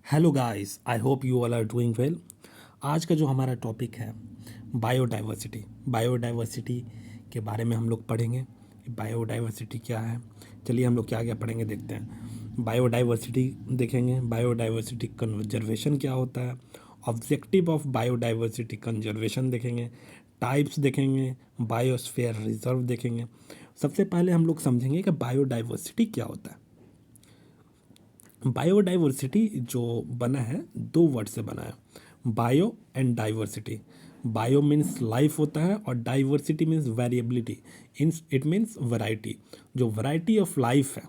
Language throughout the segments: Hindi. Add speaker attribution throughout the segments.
Speaker 1: Hello guys, I hope you all are doing well. आज का जो हमारा टॉपिक है बायोडाइवर्सिटी। बायोडाइवर्सिटी के बारे में हम लोग पढ़ेंगे। बायोडाइवर्सिटी क्या है, चलिए हम लोग क्या क्या पढ़ेंगे देखते हैं। बायोडाइवर्सिटी देखेंगे, बायोडाइवर्सिटी कंजर्वेशन क्या होता है, ऑब्जेक्टिव ऑफ बायोडाइवर्सिटी कंजर्वेशन देखेंगे, टाइप्स देखेंगे, बायोस्फीयर रिजर्व देखेंगे। सबसे पहले हम लोग समझेंगे कि बायोडाइवर्सिटी क्या होता है। बायोडाइवर्सिटी जो बना है दो वर्ड से बना है, bio and diversity. Bio means life होता है और diversity means variability, it means variety. जो वैरायटी ऑफ लाइफ है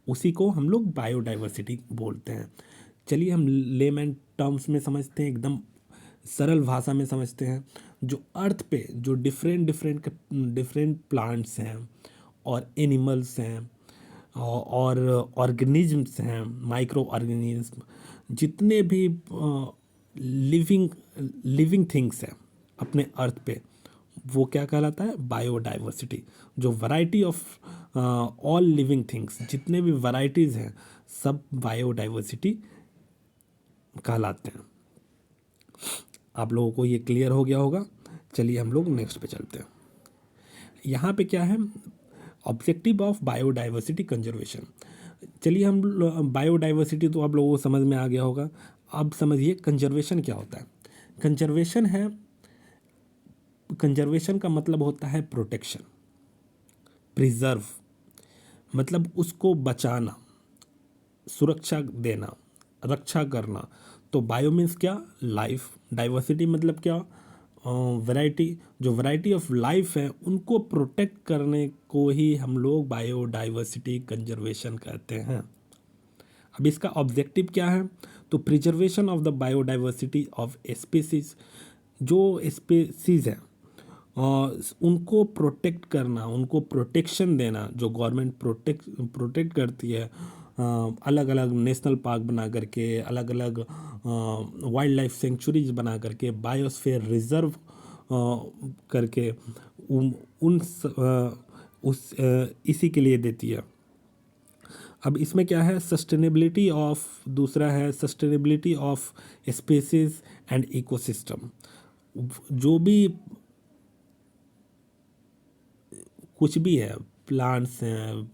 Speaker 1: उसी को हम लोग बायोडाइवर्सिटी बोलते हैं। चलिए हम लेमैन टर्म्स में समझते हैं, एकदम सरल भाषा में समझते हैं। जो अर्थ पे जो डिफरेंट डिफरेंट डिफरेंट प्लांट्स हैं और एनिमल्स हैं और ऑर्गेनिजम्स हैं, माइक्रो ऑर्गेनिज्म, जितने भी लिविंग लिविंग थिंग्स हैं अपने अर्थ पे, वो क्या कहलाता है, बायोडाइवर्सिटी। जो variety of all living things, जितने भी वैराइटीज़ हैं सब बायोडाइवर्सिटी कहलाते हैं। आप लोगों को ये क्लियर हो गया होगा। चलिए हम लोग नेक्स्ट पे चलते हैं। यहाँ पे क्या है, ऑब्जेक्टिव ऑफ बायोडाइवर्सिटी कंजर्वेशन। चलिए हम बायोडाइवर्सिटी तो आप लोगों को समझ में आ गया होगा। अब समझिए कंजर्वेशन क्या होता है। कंजर्वेशन है, कंजर्वेशन का मतलब होता है प्रोटेक्शन, प्रिजर्व, मतलब उसको बचाना, सुरक्षा देना, रक्षा करना। तो बायो मीन्स क्या, लाइफ, डाइवर्सिटी मतलब क्या, वैरायटी। जो वैरायटी ऑफ लाइफ है उनको प्रोटेक्ट करने को ही हम लोग बायोडाइवर्सिटी कंजर्वेशन कहते हैं। अब इसका ऑब्जेक्टिव क्या है, तो preservation of the biodiversity of species. जो स्पीसीज हैं उनको प्रोटेक्ट करना, उनको प्रोटेक्शन देना। जो गवर्नमेंट प्रोटेक्ट करती है, अलग अलग नेशनल पार्क बना करके, अलग अलग वाइल्ड लाइफ सेंचुरीज बना करके, बायोस्फीयर रिजर्व करके इसी के लिए देती है। अब इसमें क्या है, सस्टेनेबिलिटी ऑफ, दूसरा है sustainability of species and ecosystem. जो भी कुछ भी है, प्लांट्स हैं,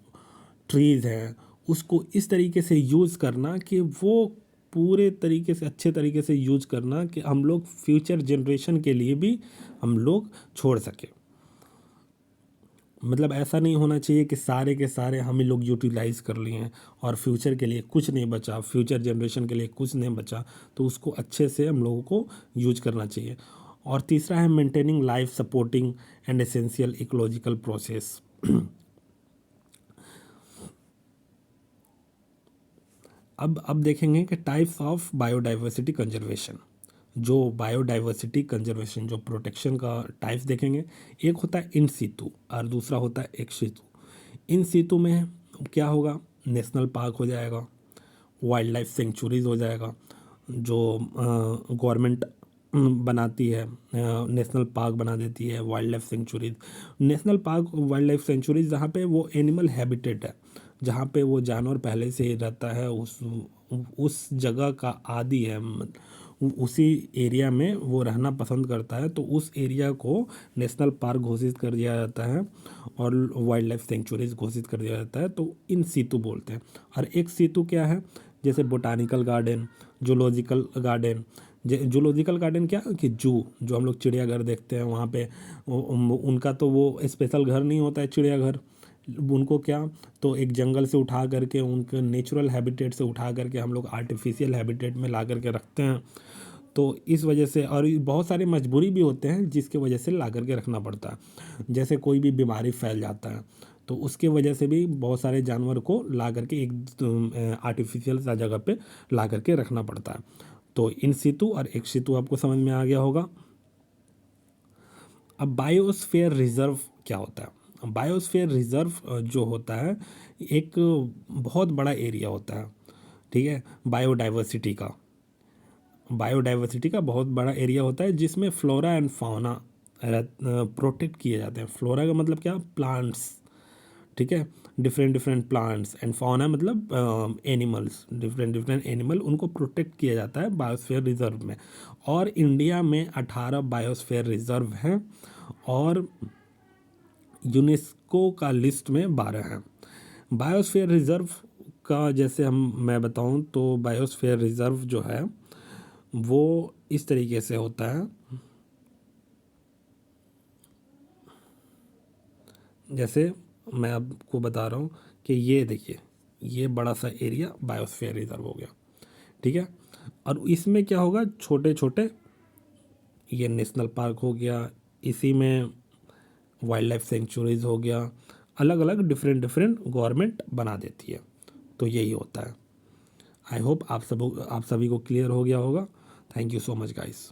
Speaker 1: ट्रीज़ हैं, उसको इस तरीके से यूज़ करना कि वो पूरे तरीके से, अच्छे तरीके से यूज़ करना कि हम लोग फ्यूचर जनरेशन के लिए भी हम लोग छोड़ सकें। मतलब ऐसा नहीं होना चाहिए कि सारे के सारे हम ही लोग यूटिलाइज कर लिए हैं और फ्यूचर के लिए कुछ नहीं बचा, फ्यूचर जनरेशन के लिए कुछ नहीं बचा। तो उसको अच्छे से हम लोगों को यूज करना चाहिए। और तीसरा है maintaining life supporting and essential ecological process. अब देखेंगे कि टाइप्स ऑफ बायोडाइवर्सिटी कंजर्वेशन। जो बायोडाइवर्सिटी कंजर्वेशन, जो प्रोटेक्शन का टाइप्स देखेंगे, एक होता है इन सीतु और दूसरा होता है एक्स सीतु। इन सीतु में क्या होगा, नेशनल पार्क हो जाएगा, वाइल्ड लाइफ सेंचुरीज हो जाएगा, जो गवर्नमेंट बनाती है, नेशनल पार्क बना देती है, wild life sanctuaries. National park, wild life sanctuaries जहाँ पे वो एनिमल हैबिटेट है, जहाँ पे वो जानवर पहले से ही रहता है, उस जगह का आदी है, उसी एरिया में वो रहना पसंद करता है, तो उस एरिया को नेशनल पार्क घोषित कर दिया जाता है और वाइल्ड लाइफ सेंचुरीज घोषित कर दिया जाता है। तो इन सीतु बोलते हैं। और एक सीतु क्या है, जैसे botanical garden, zoological garden. Zoological garden क्या कि जू, जो हम लोग चिड़ियाघर देखते हैं वहाँ पे, उनका तो वो स्पेशल घर नहीं होता है चिड़ियाघर। उनको क्या, तो एक जंगल से उठा करके, उनके नेचुरल हैबिटेट से उठा करके हम लोग आर्टिफिशियल हैबिटेट में ला करके रखते हैं। तो इस वजह से, और बहुत सारे मजबूरी भी होते हैं जिसके वजह से ला करके रखना पड़ता है। जैसे कोई भी बीमारी फैल जाता है तो उसके वजह से भी बहुत सारे जानवर को ला करके एक आर्टिफिशियल सा जगह पे ला करके रखना पड़ता है। तो इन सीतु और एक्स सीतु आपको समझ में आ गया होगा। अब बायोस्फीयर रिजर्व क्या होता है। बायोस्फीयर रिजर्व जो होता है, एक बहुत बड़ा एरिया होता है, ठीक है, बायोडाइवर्सिटी का बहुत बड़ा एरिया होता है, जिसमें फ्लोरा एंड फाउना प्रोटेक्ट किए जाते हैं। फ्लोरा का मतलब क्या, प्लांट्स, ठीक है। Different different plants and fauna मतलब एनिमल्स, डिफरेंट डिफरेंट एनिमल, उनको प्रोटेक्ट किया जाता है बायोस्फीयर रिजर्व में। और इंडिया में 18 बायोस्फीयर रिजर्व हैं और यूनेस्को का लिस्ट में 12 हैं। बायोस्फीयर रिजर्व का जैसे मैं बताऊं तो बायोस्फीयर रिजर्व जो है वो इस तरीके से होता है, जैसे मैं आपको बता रहा हूँ कि ये देखिए, ये बड़ा सा एरिया बायोस्फीयर रिजर्व हो गया, ठीक है। और इसमें क्या होगा, छोटे छोटे ये नेशनल पार्क हो गया, इसी में वाइल्ड लाइफ सेंचुरीज हो गया, अलग अलग डिफरेंट डिफरेंट गवर्नमेंट बना देती है। तो यही होता है। आई होप आप सभी को क्लियर हो गया होगा। Thank you so much guys.